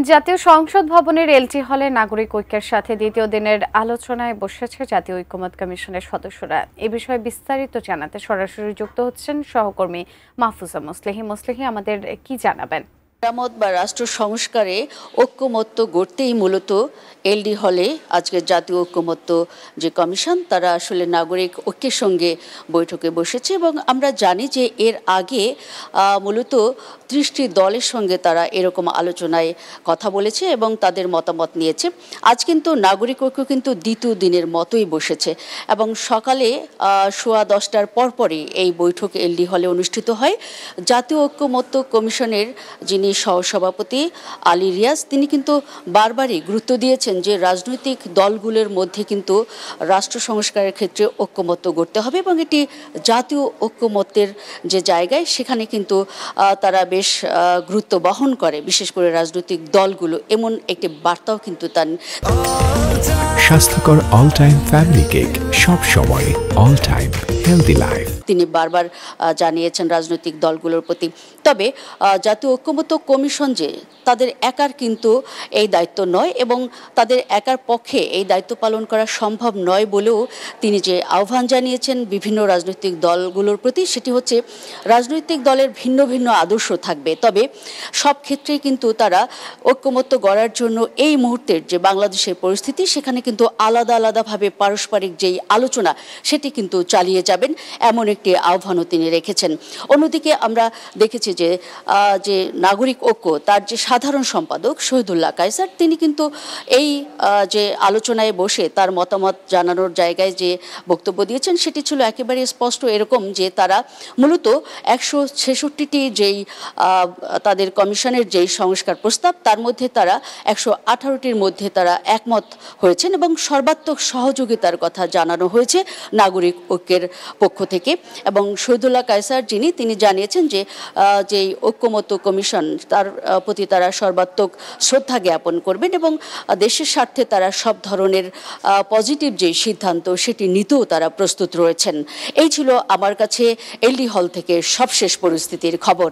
জাতীয় সংসদ ভবনের এলটি হলে নাগরিক ঐক্যের সাথে দ্বিতীয় দিনের আলোচনায় বসেছে জাতীয় ঐক্যমত্য কমিশনের সদস্যরা। এ বিষয়ে বিস্তারিত জানাতে সরাসরি যুক্ত হচ্ছেন সহকর্মী মাহফুজা মুসলিহি। আমাদের কি জানাবেন? মেরামত বা রাষ্ট্র সংস্কারে ঐক্যমত্য গড়তেই মূলত এলডি হলে আজকে জাতীয় ঐক্যমত্য যে কমিশন তারা আসলে নাগরিক ঐক্যের সঙ্গে বৈঠকে বসেছে এবং আমরা জানি যে এর আগে মূলত 30টি দলের সঙ্গে তারা এরকম আলোচনায় কথা বলেছে এবং তাদের মতামত নিয়েছে। আজ কিন্তু নাগরিক ঐক্য কিন্তু দ্বিতীয় দিনের মতোই বসেছে এবং সকালে 10:15টার পরপরই এই বৈঠক এলডি হলে অনুষ্ঠিত হয়। জাতীয় ঐক্যমত্য কমিশনের যিনি সহসভাপতি আলী রিয়াজ তিনি কিন্তু বারবারই গুরুত্ব দিয়েছেন যে রাজনৈতিক দলগুলোর মধ্যে কিন্তু রাষ্ট্র সংস্কারের ক্ষেত্রে ঐক্যমত্য গড়তে হবে এবং এটি জাতীয় ঐক্যমত্যের যে জায়গায় সেখানে কিন্তু তারা বেশ গুরুত্ব বহন করে, বিশেষ করে রাজনৈতিক দলগুলো, এমন একটি বার্তাও কিন্তু তার। স্বাস্থ্যকর অল টাইম ফ্যামিলি কেক, সব সময় অল টাইম হেলদি লাইফ তিনি বারবার জানিয়েছেন রাজনৈতিক দলগুলোর প্রতি। তবে জাতীয় ঐক্যমত্য কমিশন যে তাদের একার কিন্তু এই দায়িত্ব নয় এবং তাদের একার পক্ষে এই দায়িত্ব পালন করা সম্ভব নয় বলেও তিনি যে আহ্বান জানিয়েছেন বিভিন্ন রাজনৈতিক দলগুলোর প্রতি, সেটি হচ্ছে রাজনৈতিক দলের ভিন্ন ভিন্ন আদর্শ থাকবে, তবে সব ক্ষেত্রেই কিন্তু তারা ঐক্যমত্য গড়ার জন্য এই মুহূর্তের যে বাংলাদেশের পরিস্থিতি সেখানে কিন্তু আলাদা আলাদাভাবে পারস্পরিক যেই আলোচনা সেটি কিন্তু চালিয়ে যাবেন, এমন একটি আহ্বানও তিনি রেখেছেন। অন্যদিকে আমরা দেখেছি যে নাগরিক ঐক্য তার যে সাধারণ সম্পাদক শহীদুল্লাহ কায়সার তিনি কিন্তু এই যে আলোচনায় বসে তার মতামত জানানোর জায়গায় যে বক্তব্য দিয়েছেন সেটি ছিল একেবারে স্পষ্ট এরকম যে তারা মূলত 166টি যেই তাদের কমিশনের যেই সংস্কার প্রস্তাব তার মধ্যে তারা 118টির মধ্যে তারা একমত হয়েছেন এবং সর্বাত্মক সহযোগিতার কথা জানানো হয়েছে নাগরিক ঐক্যের পক্ষ থেকে। এবং শহীদুল্লাহ কায়সার তিনি জানিয়েছেন যে যেই ঐক্যমত্য কমিশন তার প্রতি তারা সর্বাত্মক শ্রদ্ধা জ্ঞাপন করবেন এবং দেশের স্বার্থে তারা সব ধরনের পজিটিভ যে সিদ্ধান্ত সেটি নিতেও তারা প্রস্তুত রয়েছেন। এই ছিল আমার কাছে এলডি হল থেকে সবশেষ পরিস্থিতির খবর।